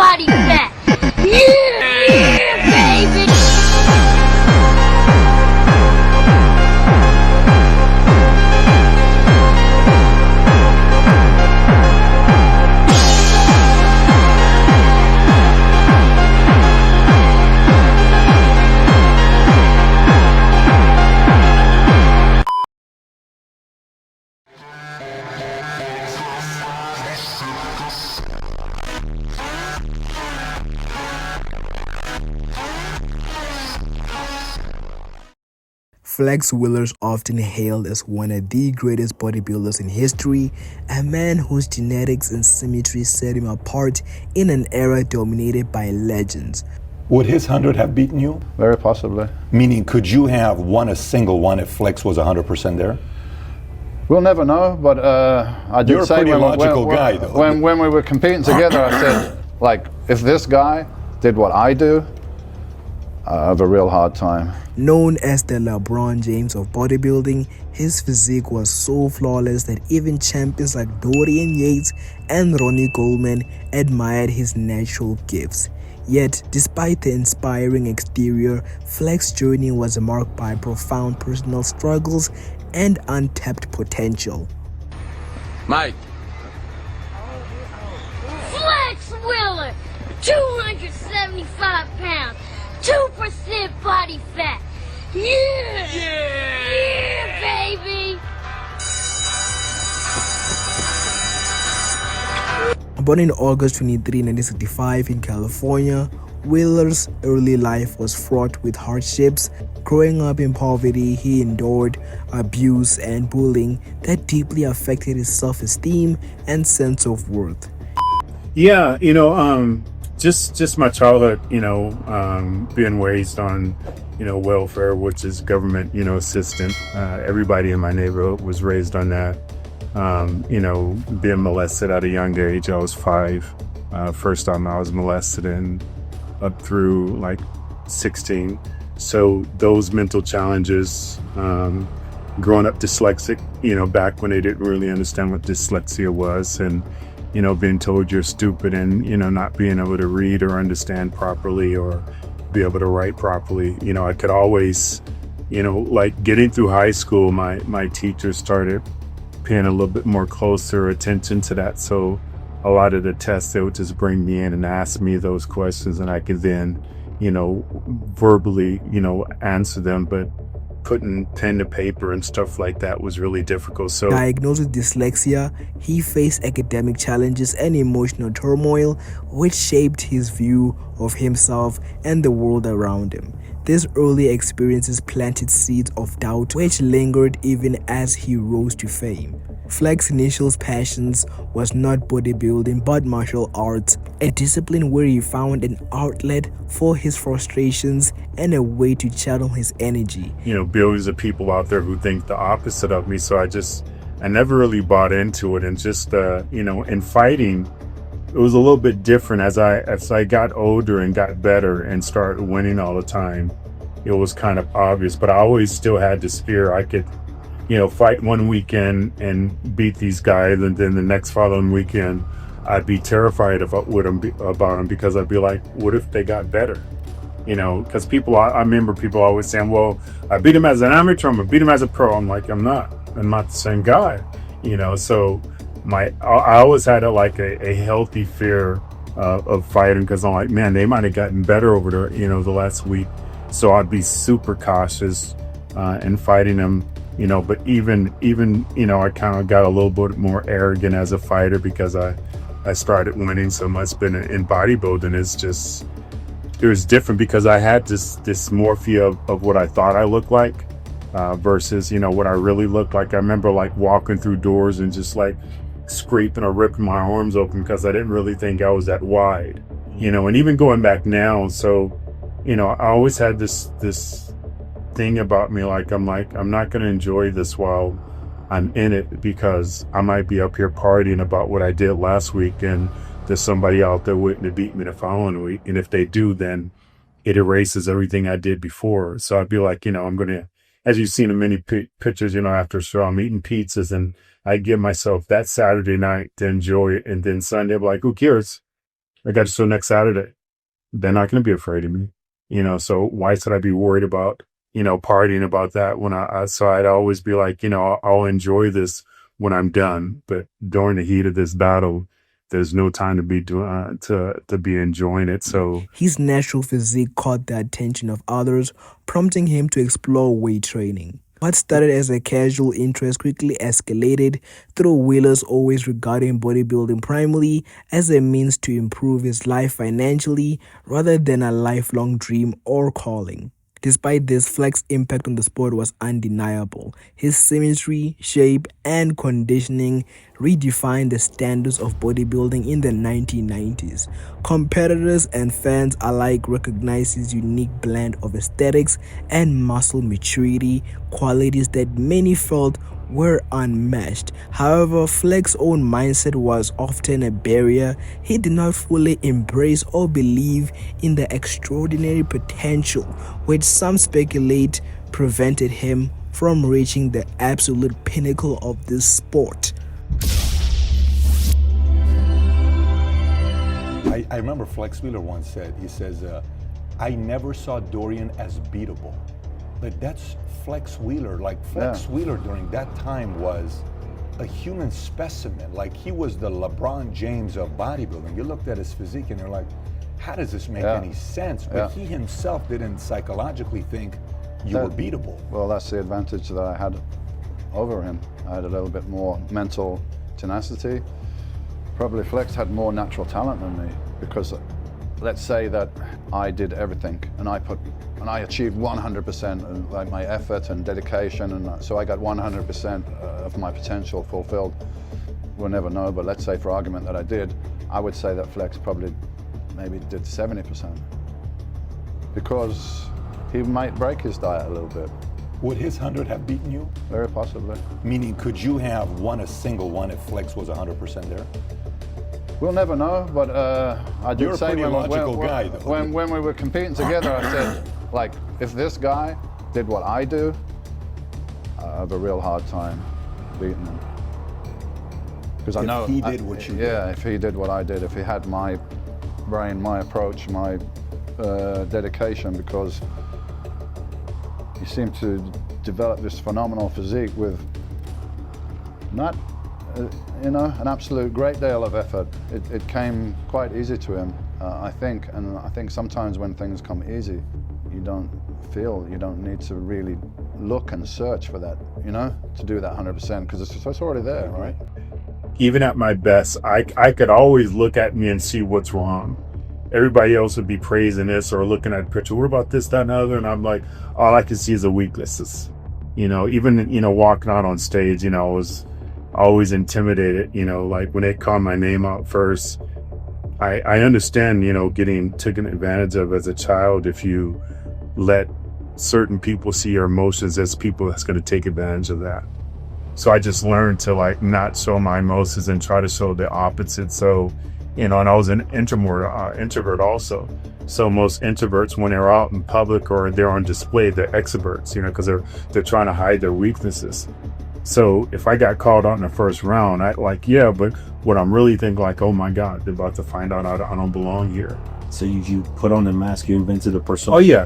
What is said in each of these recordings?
body fat. Yeah, baby. Flex Wheeler is often hailed as one of the greatest bodybuilders in history, a man whose genetics and symmetry set him apart in an era dominated by legends. Would his 100 have beaten you? Very possibly. Meaning, could you have won a single one if Flex was 100% there? We'll never know, but I did You're a say pretty logical guy, though. When we were competing together, I said, like, if this guy did what I do, I have a real hard time. Known as the LeBron James of bodybuilding, his physique was so flawless that even champions like Dorian Yates and Ronnie Coleman admired his natural gifts. Yet, despite the inspiring exterior, Flex's journey was marked by profound personal struggles and untapped potential. Mike. Flex Wheeler, 275 pounds, 2% body fat. Yeah! Yeah, baby! Born in August 23, 1965 in California, Wheeler's early life was fraught with hardships. Growing up in poverty, he endured abuse and bullying that deeply affected his self-esteem and sense of worth. Yeah, just my childhood, being raised on, welfare, which is government, assistant. Everybody in my neighborhood was raised on that. Being molested at a young age. I was 5. First time I was molested, and up through like 16. So those mental challenges, growing up dyslexic, back when they didn't really understand what dyslexia was, and being told you're stupid and, not being able to read or understand properly or be able to write properly. I could always, like getting through high school, my teachers started paying a little bit more closer attention to that. So a lot of the tests, they would just bring me in and ask me those questions, and I could then, verbally, answer them. But putting pen to paper and stuff like that was really difficult. So diagnosed with dyslexia, he faced academic challenges and emotional turmoil, which shaped his view of himself and the world around him. These early experiences planted seeds of doubt, which lingered even as he rose to fame. Flex's initial passions was not bodybuilding but martial arts, a discipline where he found an outlet for his frustrations and a way to channel his energy. Billions of people out there who think the opposite of me, so I never really bought into it. And just in fighting, it was a little bit different. As I got older and got better and started winning all the time, it was kind of obvious, but I always still had this fear I could fight one weekend and beat these guys, and then the next following weekend I'd be terrified about them, because I'd be like, what if they got better? Because I remember people always saying, well, I beat him as an amateur, I'm gonna beat him as a pro. I'm like, I'm not the same guy. So I always had a healthy fear of fighting, because I'm like, man, they might have gotten better over the last week. So I'd be super cautious in fighting them. But even I kind of got a little bit more arrogant as a fighter, because I started winning so much. But in bodybuilding, it was different, because I had this dysmorphia of what I thought I looked like versus what I really looked like. I remember walking through doors and just scraping or ripping my arms open, because I didn't really think I was that wide. And even going back now, so I always had this thing about me, I'm not going to enjoy this while I'm in it, because I might be up here partying about what I did last week, and there's somebody out there waiting to beat me the following week. And if they do, then it erases everything I did before. So I'd be like, I'm going to, as you've seen in many pictures, after a show, I'm eating pizzas, and I give myself that Saturday night to enjoy it. And then Sunday, I'm like, who cares? I got a show next Saturday. They're not going to be afraid of me, so why should I be worried about, partying about that when so I'd always be like, I'll enjoy this when I'm done. But during the heat of this battle, there's no time to be doing, to be enjoying it. So his natural physique caught the attention of others, prompting him to explore weight training. What started as a casual interest quickly escalated, through Wheeler's always regarding bodybuilding primarily as a means to improve his life financially rather than a lifelong dream or calling. Despite this, Fleck's impact on the sport was undeniable. His symmetry, shape, and conditioning redefined the standards of bodybuilding in the 1990s. Competitors and fans alike recognized his unique blend of aesthetics and muscle maturity, qualities that many felt were unmatched. However, Fleck's own mindset was often a barrier. He did not fully embrace or believe in the extraordinary potential, which some speculate prevented him from reaching the absolute pinnacle of this sport. I remember Flex Wheeler once said, he says, I never saw Dorian as beatable. Like, that's Flex Wheeler. Like, Flex Wheeler during that time was a human specimen. Like, he was the LeBron James of bodybuilding. You looked at his physique and you're like, how does this make any sense? But he himself didn't psychologically think you were beatable. Well, that's the advantage that I had over him. I had a little bit more mental tenacity. Probably Flex had more natural talent than me, because let's say that I did everything and I achieved 100% of like my effort and dedication, and so I got 100% of my potential fulfilled. We'll never know, but let's say for argument that I did, I would say that Flex probably maybe did 70%, because he might break his diet a little bit. Would his 100 have beaten you? Very possibly. Meaning, could you have won a single one if Flex was 100% there? We'll never know, but I did You're say a pretty logical guy, though. When we were competing together, I said, like, if this guy did what I do, I have a real hard time beating him. Because I know if he did what you did. Yeah, if he did what I did, if he had my brain, my approach, my dedication, because he seemed to develop this phenomenal physique with not, an absolute great deal of effort. It came quite easy to him, I think, and I think sometimes when things come easy, you don't need to really look and search for that, to do that 100%, because it's already there, right? Even at my best, I could always look at me and see what's wrong. Everybody else would be praising this or looking at the picture. What about this, that, and the other? And I'm like, all I can see is the weaknesses. Even, walking out on stage, I was always intimidated, like when they called my name out first. I understand, getting taken advantage of as a child if you let certain people see your emotions as people that's going to take advantage of that. So I just learned to like not show my emotions and try to show the opposite. So, and I was an introvert also. So most introverts, when they're out in public or they're on display, they're extroverts, because they're trying to hide their weaknesses. So if I got called out in the first round, but what I'm really thinking, like, oh my God, they're about to find out I don't belong here. So you put on the mask, you invented a persona. Oh yeah.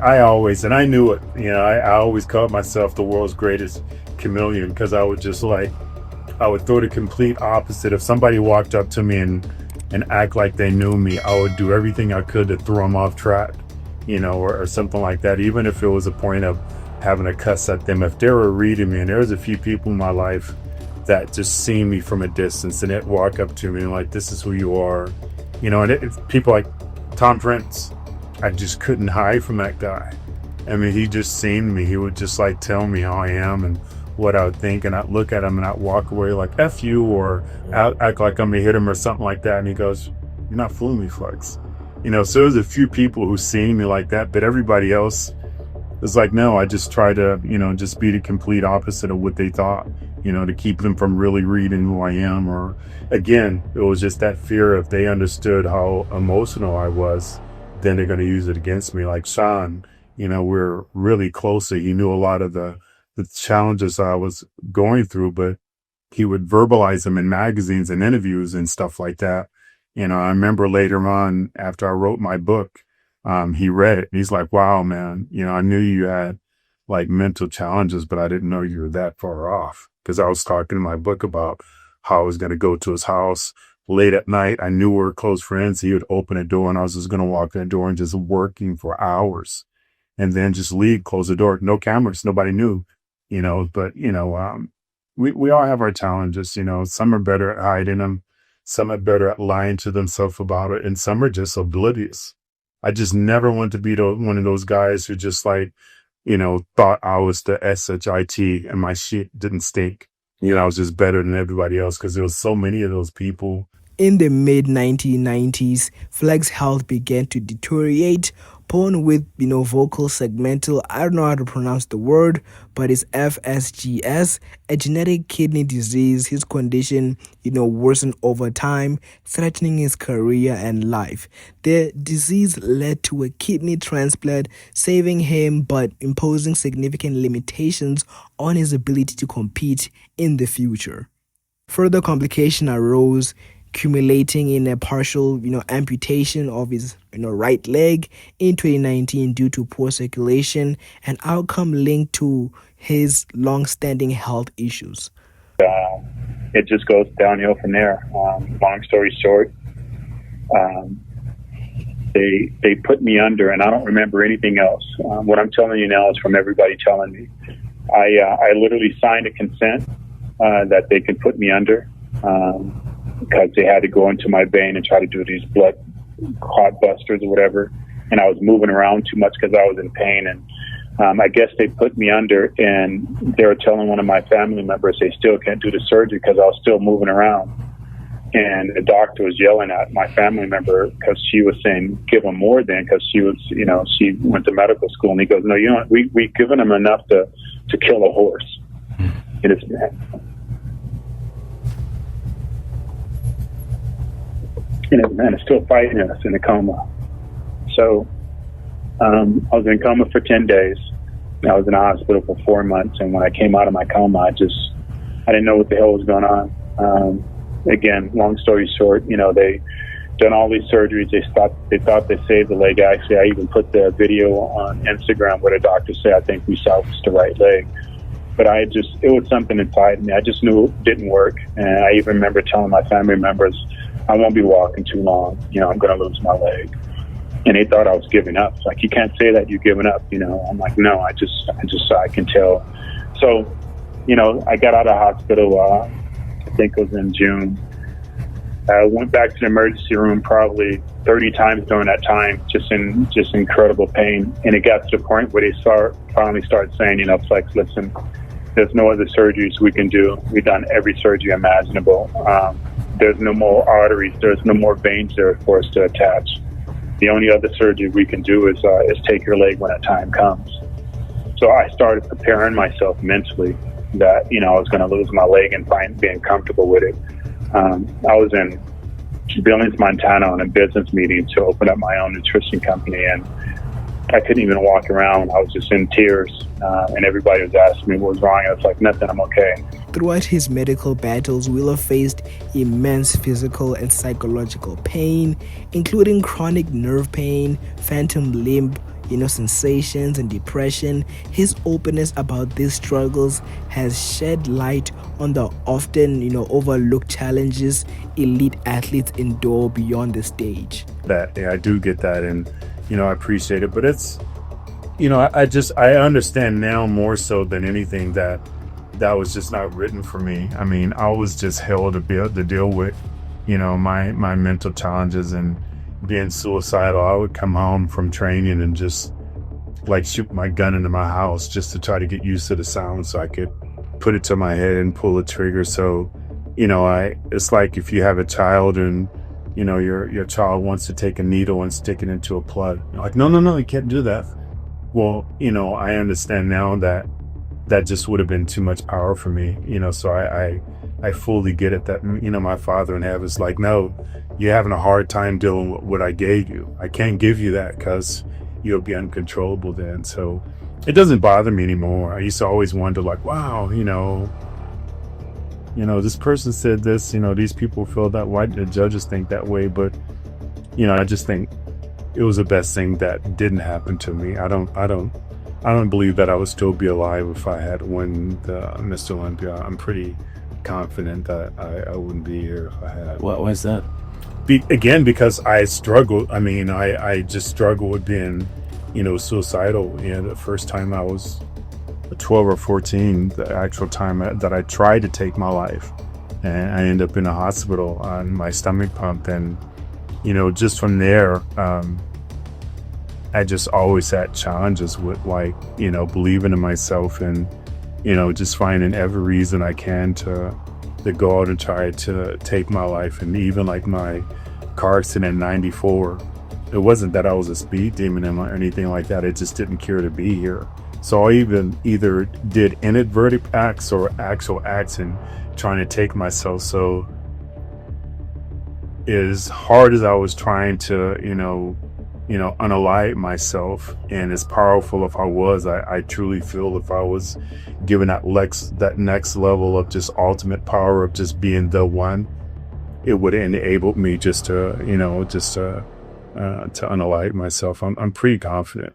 I always, and I knew it, I always called myself the world's greatest chameleon, because I would just I would throw the complete opposite. If somebody walked up to me and act like they knew me, I would do everything I could to throw them off track, or something like that, even if it was a point of having a cuss at them. If they were reading me, and there was a few people in my life that just seen me from a distance and they'd walk up to me and like, this is who you are, and people like Tom Prince, I just couldn't hide from that guy. I mean, he just seen me. He would just like tell me how I am and what I would think, and I'd look at him and I'd walk away like, F you, or act like I'm gonna hit him or something like that. And he goes, you're not fooling me, Flex. So there's a few people who seen me like that, but everybody else is like, no, I just try to, just be the complete opposite of what they thought, to keep them from really reading who I am. Or again, it was just that fear, if they understood how emotional I was, then they're going to use it against me. Like Sean, we're really close. He knew a lot of the challenges I was going through, but he would verbalize them in magazines and interviews and stuff like that. I remember later on after I wrote my book, he read it. He's like, wow, man, I knew you had like mental challenges, but I didn't know you were that far off. Because I was talking in my book about how I was going to go to his house late at night. I knew we were close friends. He would open a door and I was just going to walk in the door and just working for hours and then just leave, close the door. No cameras. Nobody knew, but, we all have our challenges, some are better at hiding them. Some are better at lying to themselves about it. And some are just oblivious. I just never want to be one of those guys who just like, thought I was the SHIT and my shit didn't stink. I was just better than everybody else because there was so many of those people. In the mid-1990s, Fleck's health began to deteriorate, born with, vocal segmental, I don't know how to pronounce the word, but it's FSGS, a genetic kidney disease. His condition, worsened over time, threatening his career and life. The disease led to a kidney transplant, saving him, but imposing significant limitations on his ability to compete in the future. Further complication arose, culminating in a partial, amputation of his, right leg in 2019 due to poor circulation, an outcome linked to his long-standing health issues. It just goes downhill from there. Long story short, they put me under, and I don't remember anything else. What I'm telling you now is from everybody telling me. I literally signed a consent that they could put me under. Because they had to go into my vein and try to do these blood clot busters or whatever. And I was moving around too much because I was in pain. And I guess they put me under, and they were telling one of my family members they still can't do the surgery because I was still moving around. And the doctor was yelling at my family member because she was saying, give him more then, because she was, she went to medical school. And he goes, no, we've given him enough to kill a horse. And it's, and it's still fighting us in a coma. So I was in coma for 10 days. I was in the hospital for 4 months. And when I came out of my coma, I didn't know what the hell was going on. Again, long story short, they done all these surgeries. They thought they saved the leg. Actually, I even put the video on Instagram where the doctor said, I think we salvaged the right leg. But it was something inside me. I just knew it didn't work. And I even remember telling my family members, I won't be walking too long. I'm going to lose my leg. And they thought I was giving up. It's like, you can't say that you're giving up. I'm like, no, I can tell. So, I got out of the hospital, I think it was in June. I went back to the emergency room probably 30 times during that time, just in incredible pain. And it got to the point where they finally started saying, Flex, listen, there's no other surgeries we can do. We've done every surgery imaginable. There's no more arteries. There's no more veins there for us to attach. The only other surgery we can do is take your leg when that time comes. So I started preparing myself mentally that, I was going to lose my leg and being comfortable with it. I was in Billings, Montana on a business meeting to open up my own nutrition company, and I couldn't even walk around. I was just in tears, and everybody was asking me what was wrong. I was like, nothing, I'm okay. Throughout his medical battles, Wheeler faced immense physical and psychological pain, including chronic nerve pain, phantom limb, sensations, and depression. His openness about these struggles has shed light on the often, overlooked challenges elite athletes endure beyond the stage. I do get that, and I appreciate it, but it's, I understand now more so than anything that was just not written for me. I mean, I was just held to be able to deal with, my mental challenges and being suicidal. I would come home from training and just like shoot my gun into my house just to try to get used to the sound so I could put it to my head and pull the trigger. So, it's like if you have a child and, your child wants to take a needle and stick it into a plug. You're like, no, you can't do that. Well, I understand now that just would have been too much power for me, so I fully get it that, my Father in heaven is like, no, you're having a hard time dealing with what I gave you. I can't give you that because you'll be uncontrollable then. So it doesn't bother me anymore. I used to always wonder like, wow, this person said this, these people feel that, why the judges think that way? But, I just think it was the best thing that didn't happen to me. I don't believe that I would still be alive if I had won the Mr. Olympia. I'm pretty confident that I wouldn't be here if I had. Why is that? Again, because I struggled. I mean, I just struggled with being, suicidal. The first time I was 12 or 14, the actual time that I tried to take my life, and I ended up in a hospital on my stomach pump. And just from there, I just always had challenges with, like, believing in myself, and just finding every reason I can to go out and try to take my life. And even like my car accident in '94, it wasn't that I was a speed demon or anything like that. It just didn't care to be here. So I either did inadvertent acts or actual acts in trying to take myself. So as hard as I was trying to, unalive myself, and as powerful if I was, I truly feel if I was given that next level of just ultimate power of just being the one, it would have enabled me just to unalive myself. I'm pretty confident.